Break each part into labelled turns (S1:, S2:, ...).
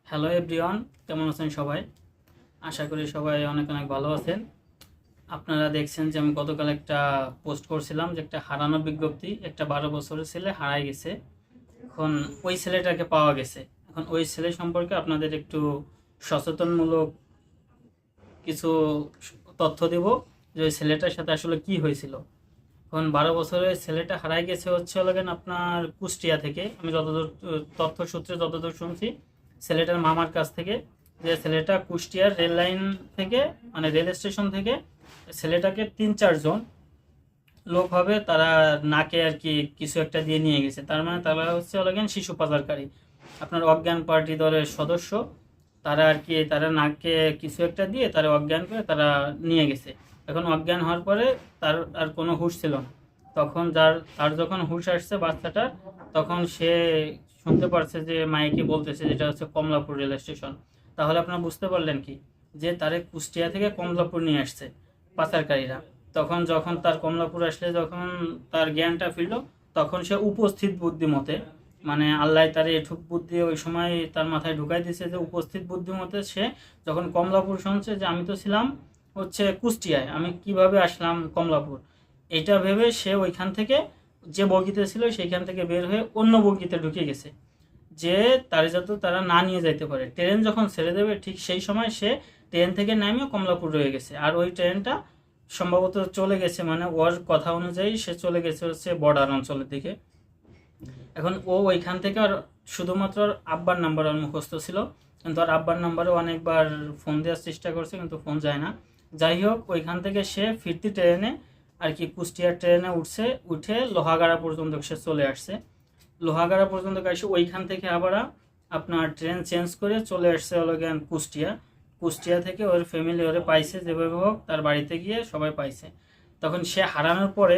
S1: Hello everyone, কেমন আছেন সবাই? আশা করি সবাই অনেক অনেক ভালো আছেন। আপনারা দেখছেন যে আমি গতকাল একটা পোস্ট করছিলাম যে একটা হারানো বিজ্ঞপ্তি, একটা 12 বছরের ছেলে হারাই গেছে। এখন ওই ছেলেটাকে পাওয়া গেছে। এখন ওই ছেলে সম্পর্কে আপনাদের একটু সচেতনমূলক কিছু তথ্য দেব যে ওই ছেলেটার সাথে আসলে কি হয়েছিল। এখন 12 বছরের ছেলেটা হারাই গেছে হচ্ছে লাগেন আপনার কুষ্টিয়া থেকে। আমি যতদূর তথ্য সূত্রে যতদূর শুনছি, ছেলেটার মামার কাছ থেকে, যে ছেলেটা কুষ্টিয়ার রেল লাইন থেকে, মানে রেল স্টেশন থেকে ছেলেটাকে 3-4 জন লোক হবে, তারা নাকে আর কি কিছু একটা দিয়ে নিয়ে গেছে। তার মানে তারা হচ্ছে লাগেন শিশু পাচারকারী, আপনার অজ্ঞান পার্টি দলের সদস্য। তারা আর কি তারা নাকে কিছু একটা দিয়ে তারা অজ্ঞান করে তারা নিয়ে গেছে। এখন অজ্ঞান হওয়ার পরে তার আর কোনো হুঁশ ছিল না। তখন তার যখন হুঁশ আসছে বাচ্চাটার, তখন সে শুনতে পারছে যে মাইকে বলতেছে, যেটা হচ্ছে কমলাপুর রেল স্টেশন। তাহলে আপনারা বুঝতে পারলেন কি, যে তারে কুষ্টিয়া থেকে কমলাপুর নিয়ে আসছে পাচারকারীরা। তখন যখন তার কমলাপুর আসলে যখন তার জ্ঞানটা ফিরল, তখন সে উপস্থিত বুদ্ধিমতে, মানে আল্লাহ তার এটুক বুদ্ধি ওই সময় তার মাথায় ঢুকাই দিয়েছে যে উপস্থিত বুদ্ধিমতে সে যখন কমলাপুর শুনছে যে আমি তো ছিলাম হচ্ছে কুষ্টিয়ায়, আমি কিভাবে আসলাম কমলাপুর, এটা ভেবে সে ওইখান থেকে যে বগিতে ছিল সেইখান থেকে বের হয়ে অন্য বগিতে ঢুকে গেছে, যে তারে যাতে তারা না নিয়ে যাইতে পারে। ট্রেন যখন ছেড়ে দেবে ঠিক সেই সময় সে ট্রেন থেকে নামিয়ে কমলাপুর রয়ে গেছে। আর ওই ট্রেনটা সম্ভবত চলে গেছে, মানে ওর কথা অনুযায়ী সে চলে গেছে হচ্ছে বর্ডার অঞ্চলের দিকে। এখন ও ওইখান থেকে আর শুধুমাত্র ওর আব্বার নাম্বার আর মুখস্থ ছিল, কিন্তু আর আব্বার নাম্বারও অনেকবার ফোন দেওয়ার চেষ্টা করছে কিন্তু ফোন যায় না। যাই হোক, ওইখান থেকে সে ফিরতি ট্রেনে আর কি কুষ্টিয়ার ট্রেনে উঠে লোহাগাড়া পর্যন্ত সে চলে আসছে। লোহাগাড়া পর্যন্ত এসে ওইখান থেকে আবার আপনার ট্রেন চেঞ্জ করে চলে আসছে হলো জ্ঞান কুষ্টিয়া। কুষ্টিয়া থেকে ওর ফ্যামিলি ওরে পাইছে, যেভাবে হোক তার বাড়িতে গিয়ে সবাই পাইছে। তখন সে হারানোর পরে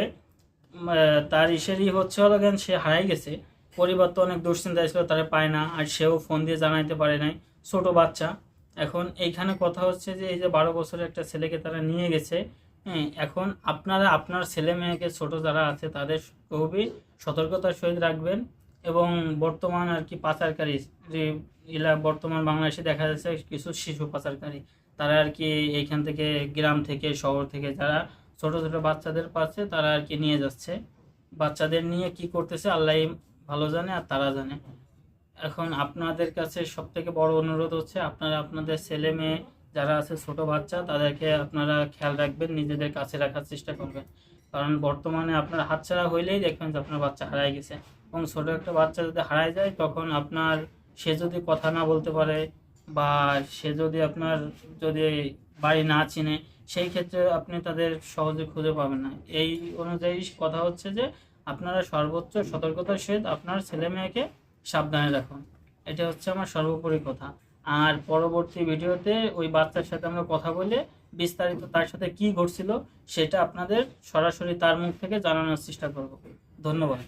S1: তার ইসেরই হচ্ছে হলো জ্ঞান সে হারাই গেছে। পরিবার তো অনেক দুশ্চিন্তায় ছিল, তারা পায় না, আর সেও ফোন দিয়ে জানাইতে পারে নাই, ছোট বাচ্চা। এখন এইখানে কথা হচ্ছে যে এই যে 12 বছরের একটা ছেলেকে তারা নিয়ে গেছে। হ্যাঁ, এখন আপনারা আপনার ছেলে মেয়েকে, ছোট যারা আছে তাদের খুবই সতর্কতার সহিত রাখবেন। এবং বর্তমান আর কি পাচারকারী যে বর্তমান বাংলাদেশে দেখা যাচ্ছে কিছু শিশু পাচারকারী, তারা আর কি এইখান থেকে গ্রাম থেকে শহর থেকে যারা ছোট ছোট বাচ্চাদের পাচ্ছে তারা আর কি নিয়ে যাচ্ছে। বাচ্চাদের নিয়ে কি করতেছে আল্লাহ ভালো জানে, আর তারা জানে। এখন আপনাদের কাছে সব থেকে বড় অনুরোধ হচ্ছে আপনারা আপনাদের ছেলে মেয়ে যারা আছে, ছোট বাচ্চা, তাদেরকে আপনারা খেয়াল রাখবেন, নিজেদের কাছে রাখার চেষ্টা করবেন। কারণ বর্তমানে আপনার হাতছাড়া হইলেই দেখবেন যে আপনার বাচ্চা হারাই গেছে। এবং ছোট একটা বাচ্চা যদি হারাই যায়, তখন আপনার সে যদি কথা না বলতে পারে, বা সে যদি আপনার যদি বাড়ি না চিনে, সেই ক্ষেত্রে আপনি তাদের সহজে খুঁজে পাবেন না। এই অনুযায়ী কথা হচ্ছে যে আপনারা সর্বোচ্চ সতর্কতার সহিত আপনার ছেলে মেয়েকে সাবধানে রাখুন। এটা হচ্ছে আমার সর্বোপরি কথা। আর পরবর্তী ভিডিওতে ওই বাচ্চার সাথে আমরা কথা বলে বিস্তারিত তার সাথে কি ঘটছিল সেটা আপনাদের সরাসরি তার মুখ থেকে জানানোর চেষ্টা করব। ধন্যবাদ।